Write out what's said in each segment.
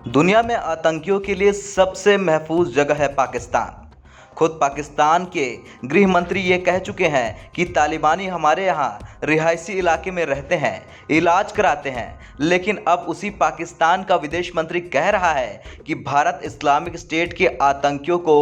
दुनिया में आतंकियों के लिए सबसे महफूज जगह है पाकिस्तान। खुद पाकिस्तान के गृह मंत्री ये कह चुके हैं कि तालिबानी हमारे यहाँ रिहायशी इलाके में रहते हैं, इलाज कराते हैं। लेकिन अब उसी पाकिस्तान का विदेश मंत्री कह रहा है कि भारत इस्लामिक स्टेट के आतंकियों को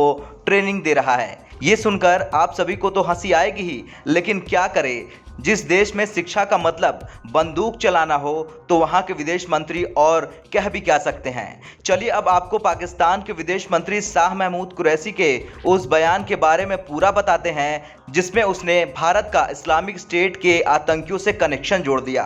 ट्रेनिंग दे रहा है। ये सुनकर आप सभी को तो हंसी आएगी ही, लेकिन क्या करें, जिस देश में शिक्षा का मतलब बंदूक चलाना हो तो वहां के विदेश मंत्री और कह भी क्या सकते हैं। चलिए अब आपको पाकिस्तान के विदेश मंत्री शाह महमूद कुरैशी के उस बयान के बारे में पूरा बताते हैं जिसमें उसने भारत का इस्लामिक स्टेट के आतंकियों से कनेक्शन जोड़ दिया।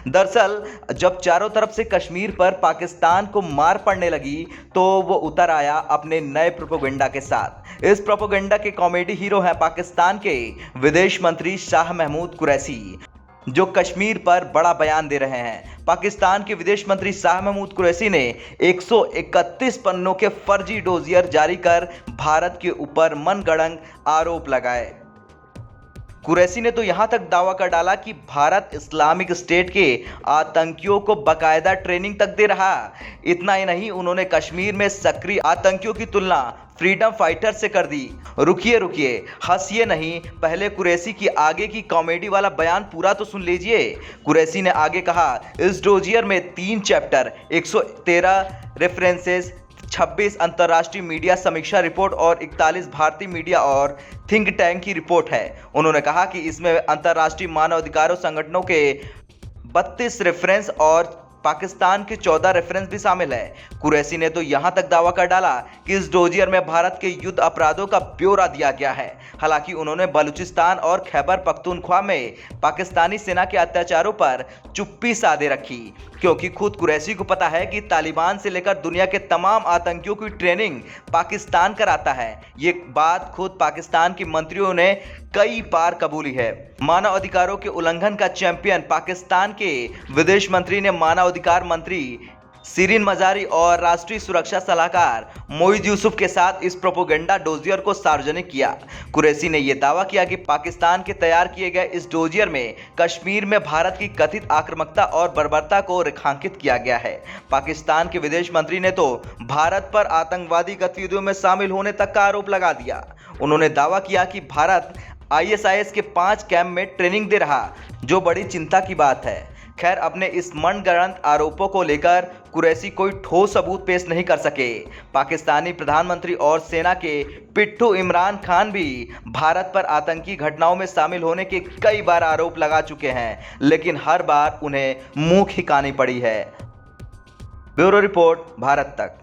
दरअसल जब चारों तरफ से कश्मीर पर पाकिस्तान को मार पड़ने लगी तो वो उतर आया अपने नए प्रोपेगेंडा के साथ। इस प्रोपेगेंडा के कॉमेडी हीरो हैं पाकिस्तान के विदेश मंत्री शाह महमूद कुरैशी, जो कश्मीर पर बड़ा बयान दे रहे हैं। पाकिस्तान के विदेश मंत्री शाह महमूद कुरैशी ने 131 पन्नों के फर्जी डोजियर जारी कर भारत के ऊपर मनगढ़ंत आरोप लगाए। कुरैशी ने तो यहां तक दावा कर डाला कि भारत इस्लामिक स्टेट के आतंकियों को बकायदा ट्रेनिंग तक दे रहा। इतना ही नहीं, उन्होंने कश्मीर में सक्रिय आतंकियों की तुलना फ्रीडम फाइटर से कर दी। रुकिए, हंसिए नहीं, पहले कुरैशी की आगे की कॉमेडी वाला बयान पूरा तो सुन लीजिए। कुरैशी ने आगे कहा, इस डोजियर में 3 चैप्टर, 113 रेफरेंसेस, 26 अंतर्राष्ट्रीय मीडिया समीक्षा रिपोर्ट और 41 भारतीय मीडिया और थिंक टैंक की रिपोर्ट है। उन्होंने कहा कि इसमें अंतर्राष्ट्रीय मानवाधिकार संगठनों के 32 रेफरेंस और पाकिस्तान के 14 रेफरेंस भी शामिल है। कुरैशी ने तो यहां तक दावा कर डाला कि इस डोजियर में भारत के युद्ध अपराधों का ब्यौरा दिया गया है। हालांकि उन्होंने बलूचिस्तान और खैबर पख्तूनख्वा में पाकिस्तानी सेना के अत्याचारों पर चुप्पी साधे रखी, क्योंकि खुद कुरैशी को पता है कि तालिबान से लेकर दुनिया के तमाम आतंकियों की ट्रेनिंग पाकिस्तान कराता है। ये बात खुद पाकिस्तान के मंत्रियों ने कई बार कबूली है। मानव अधिकारों के उल्लंघन का चैंपियन पाकिस्तान के विदेश मंत्री ने मानव अधिकार मंत्री शिरीन मजारी और राष्ट्रीय सुरक्षा सलाहकार मोईज यूसुफ के साथ इस प्रोपेगेंडा डोजियर को सार्वजनिक किया। कुरैशी ने यह दावा किया कि पाकिस्तान के तैयार किए गए इस डोजियर में कश्मीर में भारत की कथित आक्रामकता और बर्बरता को रेखांकित किया गया है। पाकिस्तान के विदेश मंत्री ने तो भारत पर आतंकवादी गतिविधियों में शामिल होने तक का आरोप लगा दिया। उन्होंने दावा किया कि भारत ISIS के 5 कैंप में ट्रेनिंग दे रहा, जो बड़ी चिंता की बात है। खैर, अपने इस मनगढ़ंत आरोपों को लेकर कुरैशी कोई ठोस सबूत पेश नहीं कर सके। पाकिस्तानी प्रधानमंत्री और सेना के पिट्ठू इमरान खान भी भारत पर आतंकी घटनाओं में शामिल होने के कई बार आरोप लगा चुके हैं, लेकिन हर बार उन्हें मुंह खिकानी पड़ी है। ब्यूरो रिपोर्ट, भारत तक।